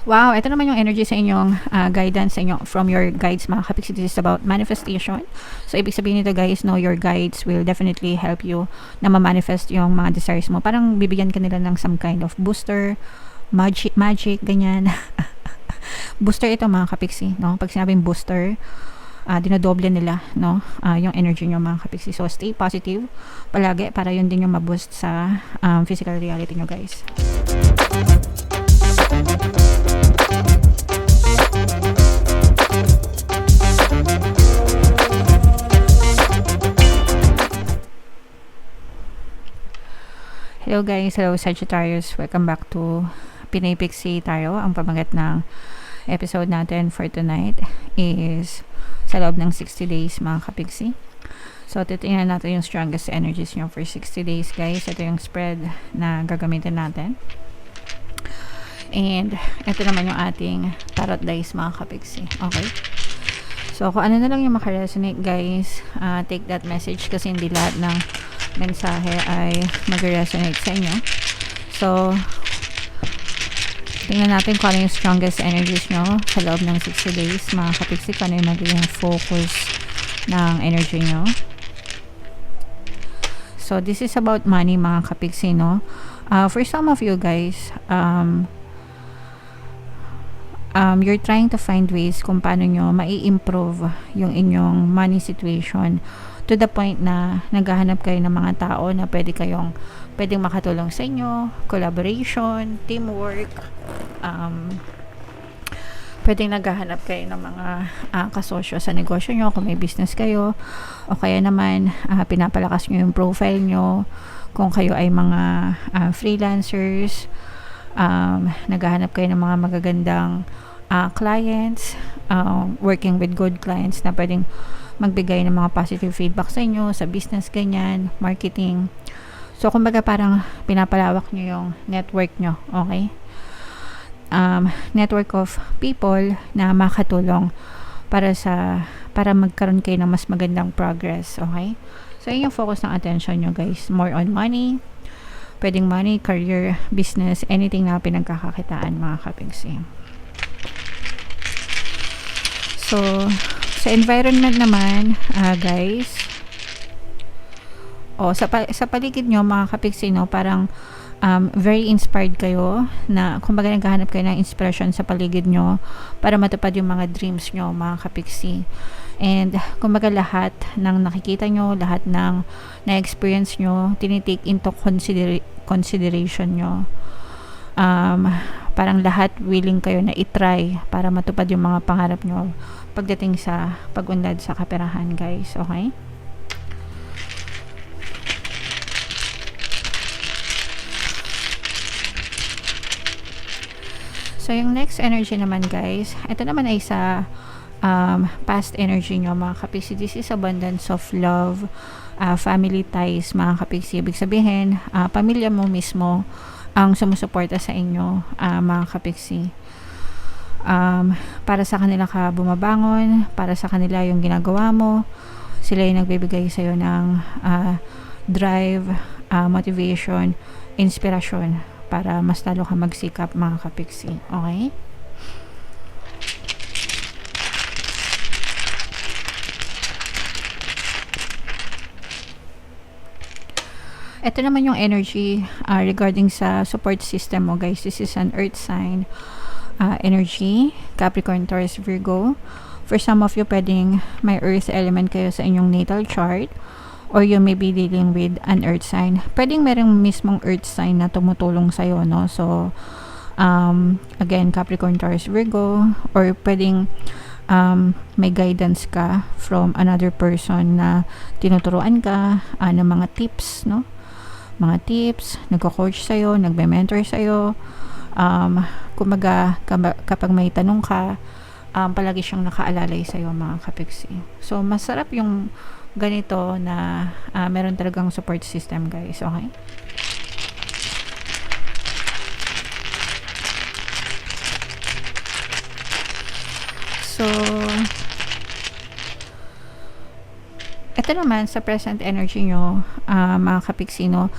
Wow, ito naman yung energy sa inyong guidance sa inyo from your guides mga kapiksi. This is about manifestation. So, ibig sabihin nito guys, no, your guides will definitely help you na ma-manifest yung mga desires mo. Parang bibigyan ka nila ng some kind of booster, magic ganyan. Booster ito mga kapiksi, no? Pag sinabing booster, dinodoble nila, no? Yung energy nyo mga kapiksi. So, stay positive palagi para yun din yung ma-boost sa physical reality nyo guys. Hello guys, hello Sagittarius. Welcome back to Pinay Pixie Tarot. Ang pamagat ng episode natin for tonight is sa loob ng 60 days mga kapixie. So, titingnan natin yung strongest energies nyo for 60 days guys. Ito yung spread na gagamitin natin. And ito naman yung ating tarot dice mga kapixie. Okay? So, kung ano na lang yung makaresonate guys, take that message kasi hindi lahat ng mensahe ay mag-resonate sa inyo. So, tingnan natin kung ano yung strongest energies nyo sa loob ng 60 days mga kapixie, kung ano yung magiging focus ng energy nyo. So, this is about money mga kapixie, no? For some of you guys, you're trying to find ways kung paano nyo mai-improve yung inyong money situation to the point na naghahanap kayo ng mga tao na pwedeng makatulong sa inyo, collaboration, teamwork, pwedeng naghahanap kayo ng mga kasosyo sa negosyo nyo kung may business kayo, o kaya naman pinapalakas nyo yung profile nyo kung kayo ay mga freelancers, naghahanap kayo ng mga magagandang clients, working with good clients na pwedeng magbigay ng mga positive feedback sa inyo, sa business, ganyan, marketing. So, kumbaga parang pinapalawak nyo yung network nyo, okay? Network of people na makatulong para magkaroon kayo ng mas magandang progress, okay? So, yun yung focus ng attention nyo, guys. More on money, pwedeng money, career, business, anything na pinagkakakitaan, mga kapingsi. So, sa environment naman, guys, sa paligid nyo, mga kapixie, no, parang very inspired kayo na, kumbaga naghahanap kayo ng inspiration sa paligid nyo para matupad yung mga dreams nyo, mga kapixie. And, kumbaga lahat ng nakikita nyo, lahat ng na-experience nyo, tinitake into consideration nyo. Parang lahat willing kayo na itry para matupad yung mga pangarap nyo pagdating sa pag-unlad sa kaperahan, guys. Okay? So, yung next energy naman, guys, ito naman ay sa past energy nyo, mga kapixie. This is abundance of love, family ties, mga kapixie. Ibig sabihin, pamilya mo mismo ang sumusuporta sa inyo, mga kapixie. Para sa kanila ka bumabangon, para sa kanila yung ginagawa mo, sila yung nagbibigay sa'yo ng drive, motivation, inspirasyon para mas lalo ka magsikap, mga kapixie. Okay? Ito naman yung energy regarding sa support system mo, guys. This is an earth sign energy, Capricorn, Taurus, Virgo. For some of you, pwedeng may earth element kayo sa inyong natal chart, or you may be dealing with an earth sign. Pwedeng merong mismong earth sign na tumutulong sa'yo, no? So, again, Capricorn, Taurus, Virgo, or pwedeng may guidance ka from another person na tinuturuan ka ng mga tips, no? Mga tips, nagko-coach sa'yo, nagbe-mentor sa'yo. Kumaga, kapag may tanong ka, palagi siyang nakaalalay sa'yo, mga kapixie. So, masarap yung ganito na meron talagang support system, guys. Okay? So, ito naman sa present energy nyo, mga kapixie, no,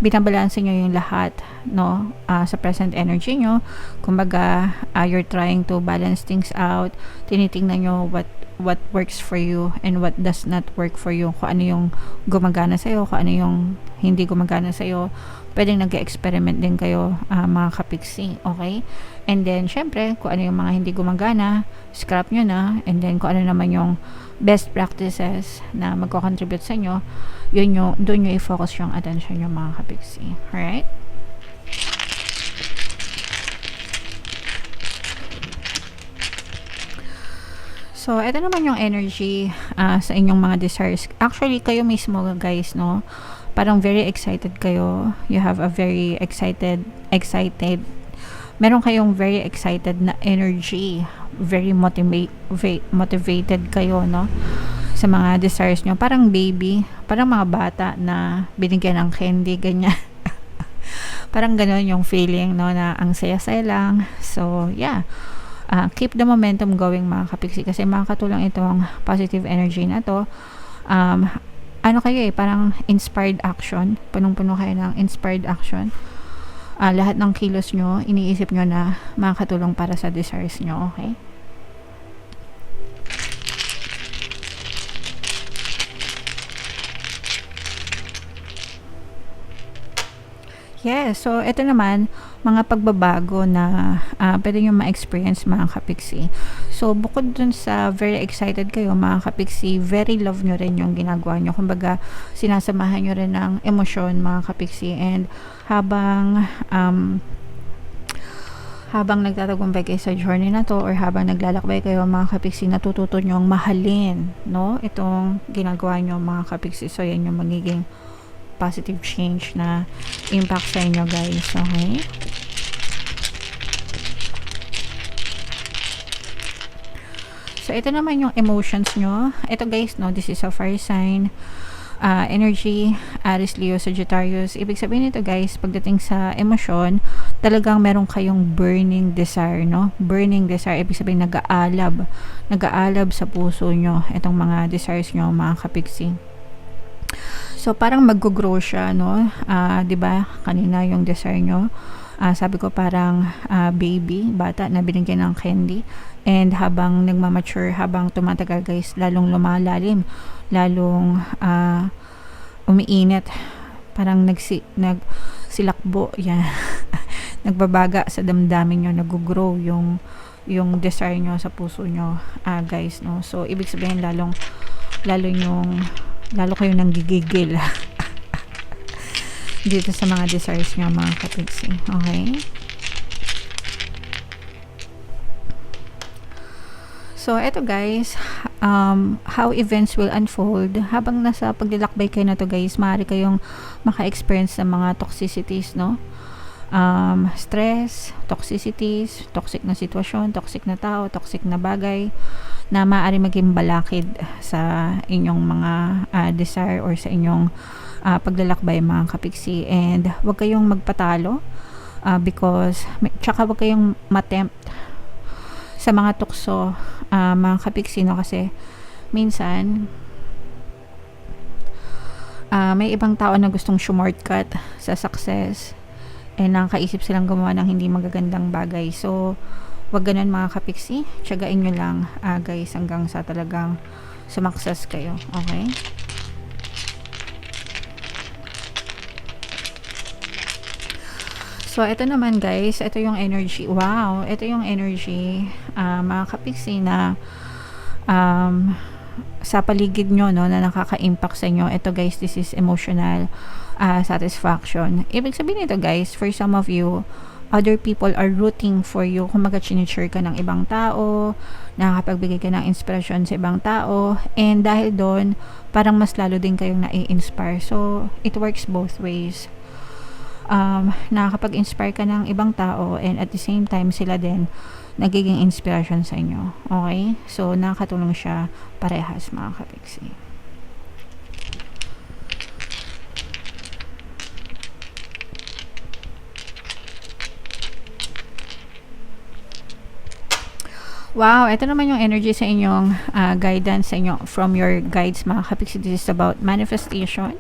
binabalanse nyo yung lahat, no, sa present energy nyo. Kumbaga, you're trying to balance things out. Tinitingnan nyo what works for you and what does not work for you. Kung ano yung gumagana sa'yo, kung ano yung hindi gumagana sa'yo. Pwedeng nag-experiment din kayo, mga kapiksi, okay? And then, syempre, kung ano yung mga hindi gumagana, scrap nyo na. And then, kung ano naman yung best practices na magko-contribute sa inyo, yun yung, doon nyo i-focus yung attention yung mga kapiksi. Alright? So, ito naman yung energy sa inyong mga desires. Actually, kayo mismo, guys, no? Parang very excited kayo. You have a very excited. Meron kayong very excited na energy. Very motivated kayo, no? Sa mga desires nyo. Parang baby. Parang mga bata na binigyan ng candy, ganyan. Parang ganun yung feeling, no? Na ang saya-saya lang. So, yeah. Keep the momentum going, mga kapiksi, kasi makakatulong itong positive energy na to. Ano kayo parang inspired action. Punong-puno kayo ng inspired action. Lahat ng kilos nyo, iniisip nyo na makakatulong para sa desires nyo, okay? Yes, so ito naman, mga pagbabago na pwede nyo ma-experience, mga kapiksi. So, bukod dun sa very excited kayo, mga kapiksi, very love nyo rin yung ginagawa nyo. Kumbaga, sinasamahan nyo rin ng emosyon, mga kapiksi. And habang nagtatagumpay kayo sa journey na to, or habang naglalakbay kayo, mga kapiksi, natututo nyo ang mahalin, no? Itong ginagawa nyo, mga kapiksi. So, yan yung magiging positive change na impact sa inyo, guys. Okay? So, ito naman yung emotions nyo. Ito, guys, no, this is a fire sign. Energy, Aries, Leo, Sagittarius. Ibig sabihin nito, guys, pagdating sa emosyon, talagang meron kayong burning desire, no? Burning desire. Ibig sabihin, nag-aalab sa puso nyo itong mga desires nyo, mga kapiksi. So, parang mag-grow siya, no? 'Di ba? Kanina yung desire nyo. Sabi ko parang baby, bata na binigyan ng candy. And habang nagmamature, habang tumatagal, guys, lalong lumalalim, lalong umiinit. Parang nagsilakbo, yan. Nagbabaga sa damdamin nyo, nag-grow yung desire nyo sa puso nyo, guys, no? So, ibig sabihin lalo kayo nang gigigil dito sa mga desires nyo, mga kapiksi. Okay? So, eto, guys, how events will unfold. Habang nasa paglalakbay kayo na to, guys, maaari kayong maka-experience ng mga toxicities, no? Stress, toxicities, toxic na sitwasyon, toxic na tao, toxic na bagay na maaari maging balakid sa inyong mga desire or sa inyong paglalakbay, mga kapiksi. And wag kayong magpatalo because tsaka wag kayong matempt sa mga tukso, mga kapiksi, no? Kasi minsan may ibang tao na gustong shortcut sa success and nakakaisip silang gumawa ng hindi magagandang bagay. So, wag ganun, mga kapiksi. Tiyagain nyo lang, guys, hanggang sa talagang sumakses kayo. Okay? So, ito naman, guys. Ito yung energy. Wow! Ito yung energy, mga kapiksi, na sa paligid nyo, no, na nakaka-impact sa inyo. Ito, guys, this is emotional satisfaction. Ibig sabihin nito, guys, for some of you, other people are rooting for you. Kumaga, chinichir ka ng ibang tao, nakakapagbigay ka ng inspiration sa ibang tao, and dahil doon, parang mas lalo din kayong nai-inspire. So, it works both ways. Nakakapag-inspire ka ng ibang tao, and at the same time, sila din nagiging inspiration sa inyo. Okay? So, nakakatulong siya parehas, mga kapiksi. Wow, ito naman yung energy sa inyong guidance sa inyo from your guides, mga kapiksi. This is about manifestation.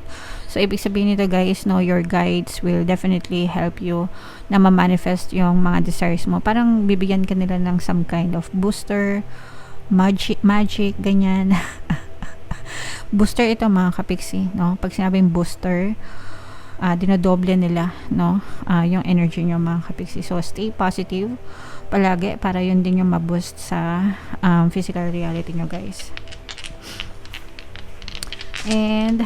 So, ibig sabihin nito guys, no, your guides will definitely help you na ma-manifest yung mga desires mo. Parang bibigyan ka nila ng some kind of booster, magic ganyan. Booster ito mga kapiksi, no? Pag sinabing booster, dinodoble nila, no? Yung energy nyo mga kapiksi. So, stay positive palagi para yun din yung ma-boost sa physical reality nyo guys. And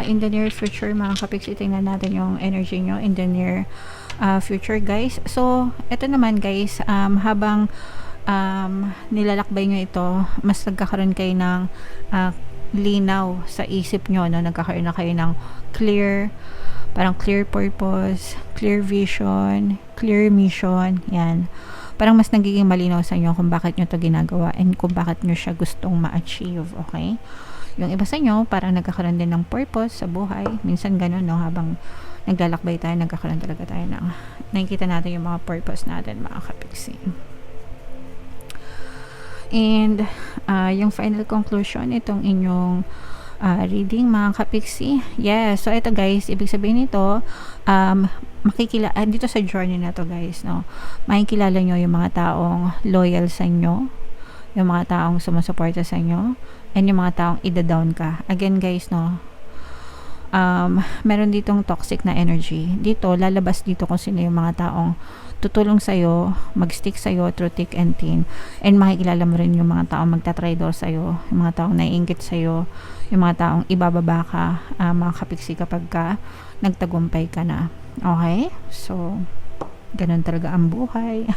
in the near future mga kapiksi, tingnan natin yung energy nyo in the near future guys. So, ito naman guys, habang nilalakbay nyo ito, mas nagkakaroon kayo ng linaw sa isip nyo, no? Nagkakaroon na kayo ng parang clear purpose, clear vision, clear mission, yan. Parang mas nagiging malinaw sa inyo kung bakit nyo to ginagawa and kung bakit nyo siya gustong ma-achieve, okay? Yung iba sa inyo, parang nagkakaroon din ng purpose sa buhay. Minsan ganun, no? Habang naglalakbay tayo, nagkakaroon talaga tayo ng nakikita natin yung mga purpose natin, mga kapiksi. And yung final conclusion, itong inyong reading mga kapiksi. Yes, so ito guys, ibig sabihin nito, dito sa journey na to guys, no, makikilala nyo yung mga taong loyal sa inyo, yung mga taong sumusuporta sa inyo, and yung mga taong ida-down ka. Again guys, no, meron ditong toxic na energy. Dito, lalabas dito kung sino yung mga taong tutulong sa'yo, mag-stick sa'yo through thick and thin. And makikilala mo rin yung mga taong magta-traitor sa'yo, yung mga taong naiinggit sa'yo, yung mga taong ibababa ka, mga kapiksi kapag ka nagtagumpay ka na. Okay? So, ganun talaga ang buhay.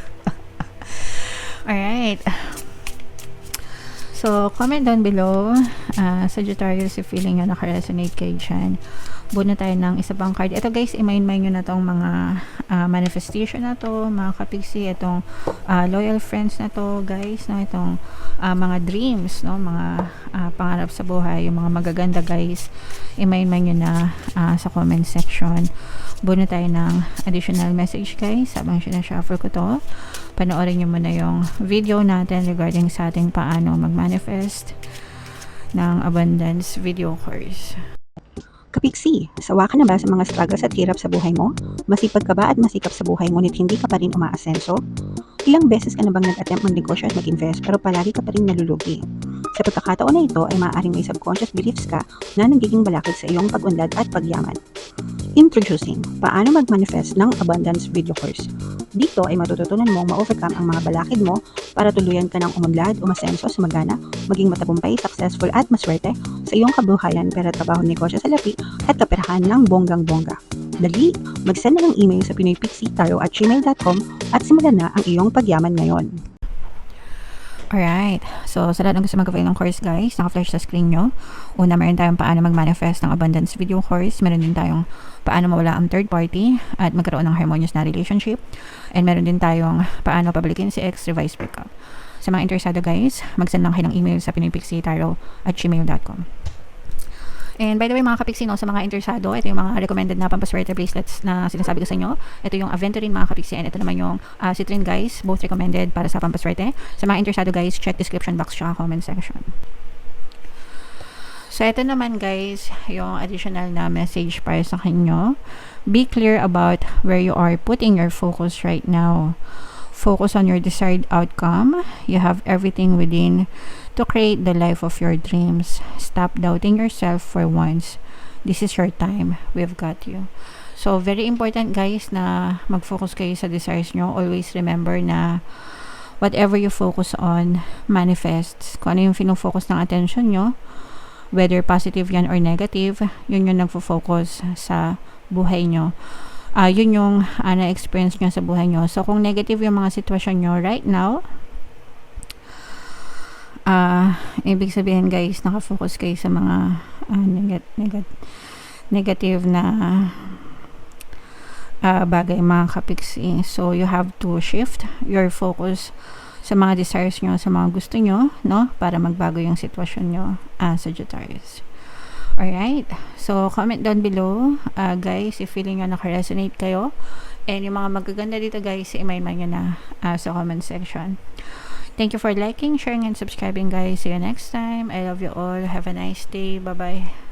Alright. So, comment down below, Sagittarius, if feeling nyo naka-resonate kayo dyan. Buo na tayo ng isa pang card. Ito guys, i-mind nyo na tong mga manifestation na to, mga kapiksi, itong loyal friends na to guys, no? Itong mga dreams, no? Mga pangarap sa buhay, yung mga magaganda guys, i-mind nyo na sa comment section. Buo na tayo ng additional message guys, habang sinashuffle ko to. Panoorin nyo muna yung video natin regarding sa ating paano mag-manifest ng abundance video course. Kapiksi, sawa ka na ba sa mga struggles at hirap sa buhay mo? Masipag ka ba at masikap sa buhay ngunit hindi ka pa rin umaasenso? Ilang beses ka na bang nag-attempt magnegosyo at mag-invest pero palagi ka pa rin nalulugi? Sa pagkakataon na ito ay maaaring may subconscious beliefs ka na nagiging balakid sa iyong pag-unlad at pagyaman. Introducing, paano mag-manifest ng abundance video course. Dito ay matututunan mong ma-overcome ang mga balakid mo para tuluyan ka ng umunlad, umasenso, sumagana, maging matagumpay, successful at maswerte sa iyong kabuhayan, pera, trabaho, negosyo sa lapi at kaperahan ng bonggang-bongga. Dali, mag-send na ng email sa pinoypixitaro@gmail.com at simulan na ang iyong pagyaman ngayon. Alright, so sa lahat ng gusto mag-avail ng course guys, naka-flash sa screen nyo. Una, meron tayong paano mag-manifest ng abundance video course. Meron din tayong paano mawala ang third party at magkaroon ng harmonious na relationship. And meron din tayong paano pabalikin si ex, revise breakup. Sa mga interesado guys, mag-send lang kayo ng email sa pinoypixitaro@gmail.com. And by the way mga kapiksi, no, sa mga interesado, ito yung mga recommended na pampaswerte bracelets na sinasabi ko sa inyo. Ito yung Aventurine mga kapiksi, and ito naman yung Citrine guys, both recommended para sa pampaswerte. Sa mga interesado guys, check description box tsaka comment section. So ito naman guys, yung additional na message para sa inyo. Be clear about where you are putting your focus right now. Focus on your desired outcome. You have everything within to create the life of your dreams. Stop doubting yourself for once. This is your time. We've got you. So, very important guys na mag-focus kayo sa desires nyo. Always remember na whatever you focus on manifests. Kung ano yung fino-focus ng attention nyo, whether positive yan or negative, yun yung nagfo-focus sa buhay nyo. Yun yung na-experience nyo sa buhay nyo. So, kung negative yung mga sitwasyon nyo right now, ibig sabihin guys, nakafocus kayo sa mga negative na bagay mga kapiksi. So, you have to shift your focus sa mga desires nyo, sa mga gusto nyo, no? Para magbago yung sitwasyon nyo, Sagittarius. Alright, so comment down below guys if feeling nyo naka-resonate kayo, and yung mga magaganda dito guys, i-mail nyo na sa comment section. Thank you for liking, sharing, and subscribing guys. See you next time. I love you all. Have a nice day. Bye bye.